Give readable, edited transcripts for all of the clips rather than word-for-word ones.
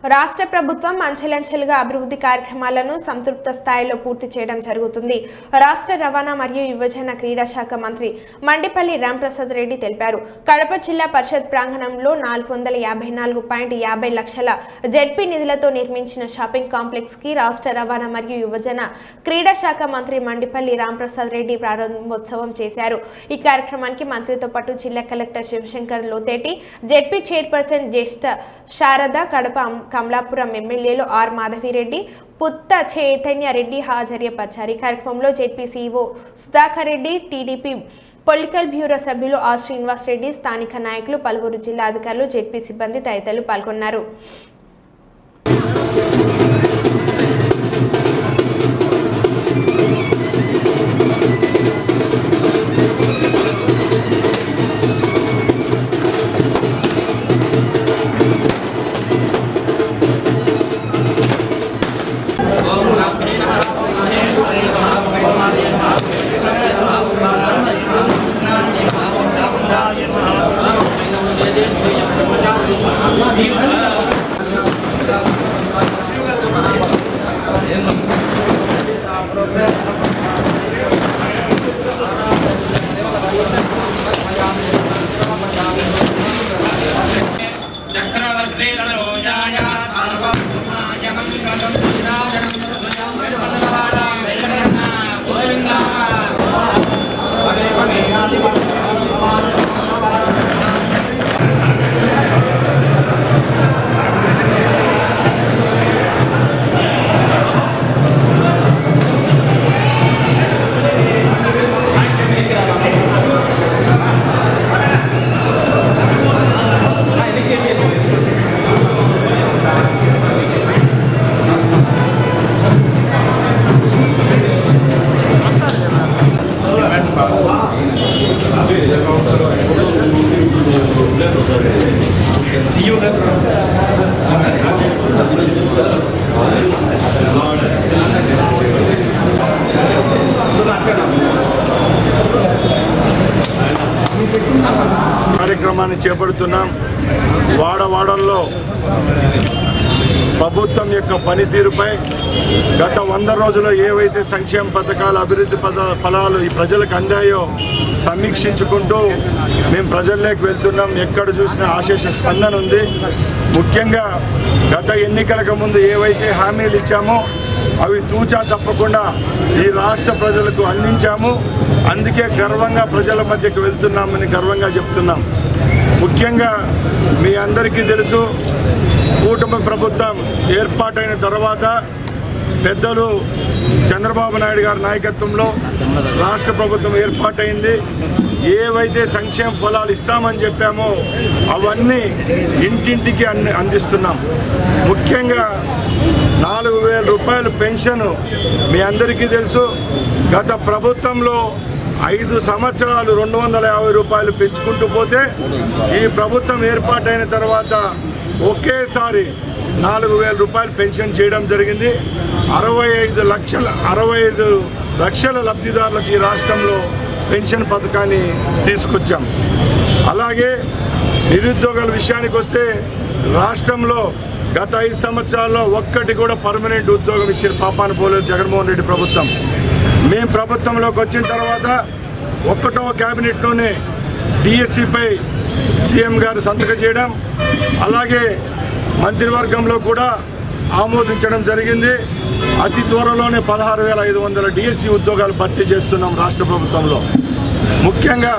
రాష్ట్ర ప్రభుత్వం అంచెలంచెలుగా అభివృద్ధి కార్యక్రమాలను సంతృప్త స్థాయిలో పూర్తి చేయడం జరుగుతుంది. రాష్ట్ర రవాణా మరియు యువజన క్రీడా శాఖ మంత్రి మండిపల్లి రాంప్రసాద్ రెడ్డి తెలిపారు. కడప జిల్లా పరిషత్ ప్రాంగణంలో 454.50 లక్షల జెడ్పీ నిధులతో నిర్మించిన షాపింగ్ కాంప్లెక్స్ కి రాష్ట్ర రవాణా మరియు యువజన క్రీడా శాఖ మంత్రి మండిపల్లి రాంప్రసాద్ రెడ్డి ప్రారంభోత్సవం చేశారు. ఈ కార్యక్రమానికి మంత్రితో పాటు జిల్లా collector Shivashankar Lotheti, ZP chairperson Jyeshta Sharada, Kadapa Kamalapuram ఎమ్మెల్యేలు ఆర్ మాధవిరెడ్డి, పుత్త చైతన్య రెడ్డి హాజరుపరిచారు. ఈ కార్యక్రమంలో ZP CEO Sudhakar Reddy, TDP political bureau సభ్యులు ఆర్ శ్రీనివాస్ రెడ్డి, స్థానిక నాయకులు, పలువురు జిల్లా అధికారులు, జెడ్పీ సిబ్బంది తదితరులు పాల్గొన్నారు. కార్యక్రమాన్ని చేపడుతున్నాం. వాడవాడల్లో ప్రభుత్వం యొక్క పనితీరుపై గత 100 రోజుల్లో ఏవైతే సంక్షేమ పథకాలు, అభివృద్ధి ఫలాలు ఈ ప్రజలకు అందాయో సమీక్షించుకుంటూ మేము ప్రజల్లోకి వెళ్తున్నాం. ఎక్కడ చూసినా ఆశేష స్పందన ఉంది. ముఖ్యంగా గత ఎన్నికలకు ముందు ఏవైతే హామీలు ఇచ్చామో అవి తూచా తప్పకుండా ఈ రాష్ట్ర ప్రజలకు అందించాము. అందుకే గర్వంగా ప్రజల మధ్యకు వెళ్తున్నామని గర్వంగా చెప్తున్నాం. ముఖ్యంగా మీ అందరికీ తెలుసు, కూటమి ప్రభుత్వం ఏర్పాటైన తర్వాత పెద్దలు చంద్రబాబు నాయుడు గారి నాయకత్వంలో రాష్ట్ర ప్రభుత్వం ఏర్పాటైంది. ఏవైతే సంక్షేమ ఫలాలు ఇస్తామని చెప్పామో అవన్నీ ఇంటింటికి అందిస్తున్నాం. ముఖ్యంగా 4,000 రూపాయలు పెన్షన్ మీ అందరికీ తెలుసు. గత ప్రభుత్వంలో 5 సంవత్సరాలు 250 రూపాయలు పెంచుకుంటూ పోతే ఈ ప్రభుత్వం ఏర్పాటైన తర్వాత ఒకేసారి 4,000 రూపాయలు పెన్షన్ చేయడం జరిగింది. 65 లక్షల లబ్ధిదారులకు ఈ రాష్ట్రంలో పెన్షన్ పథకాన్ని తీసుకొచ్చాం. అలాగే నిరుద్యోగుల విషయానికి వస్తే రాష్ట్రంలో గత 5 సంవత్సరాల్లో ఒక్కటి కూడా పర్మనెంట్ ఉద్యోగం ఇచ్చిన పాపాన పోలేదు జగన్మోహన్ రెడ్డి ప్రభుత్వం. మేము ప్రభుత్వంలోకి వచ్చిన తర్వాత 1వ క్యాబినెట్లోనే డిఎస్సిపై సీఎం గారు సంతకం చేయడం, అలాగే మంత్రివర్గంలో కూడా ఆమోదించడం జరిగింది. అతి త్వరలోనే 16,500 డిఎస్సి ఉద్యోగాలు భర్తీ చేస్తున్నాం రాష్ట్ర ప్రభుత్వంలో. ముఖ్యంగా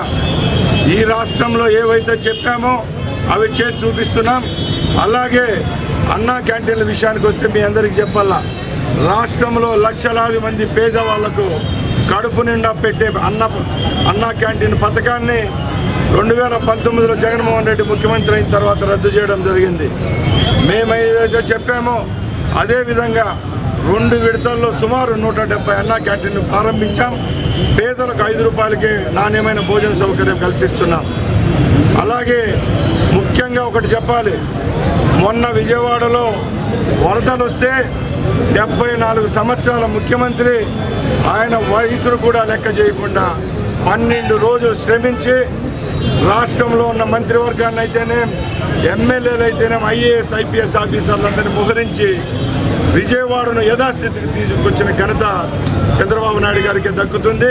ఈ రాష్ట్రంలో ఏవైతే చెప్పామో అవి చేసి చూపిస్తున్నాం. అలాగే అన్నా క్యాంటీన్ల విషయానికి వస్తే మీ అందరికీ చెప్పాలా, రాష్ట్రంలో లక్షలాది మంది పేదవాళ్లకు కడుపు నిండా పెట్టే అన్నా క్యాంటీన్ పథకాన్ని 2019లో జగన్మోహన్ రెడ్డి ముఖ్యమంత్రి అయిన తర్వాత రద్దు చేయడం జరిగింది. మేము ఏదైతే చెప్పామో అదేవిధంగా 2 విడతల్లో సుమారు 170 అన్నా క్యాంటీన్ను ప్రారంభించాం. పేదలకు 5 రూపాయలకే నాణ్యమైన భోజన సౌకర్యం కల్పిస్తున్నాం. అలాగే ముఖ్యంగా ఒకటి చెప్పాలి, మొన్న విజయవాడలో వరదలు వస్తే 74 సంవత్సరాల ముఖ్యమంత్రి ఆయన వయసును కూడా లెక్క చేయకుండా 12 రోజులు శ్రమించి రాష్ట్రంలో ఉన్న మంత్రివర్గాన్ని అయితేనే ఎమ్మెల్యేలు అయితేనే ఐఏఎస్ ఐపీఎస్ ఆఫీసర్లందరినీ మోహరించి విజయవాడను యథాస్థితికి తీసుకొచ్చిన ఘనత చంద్రబాబు నాయుడు గారికి దక్కుతుంది.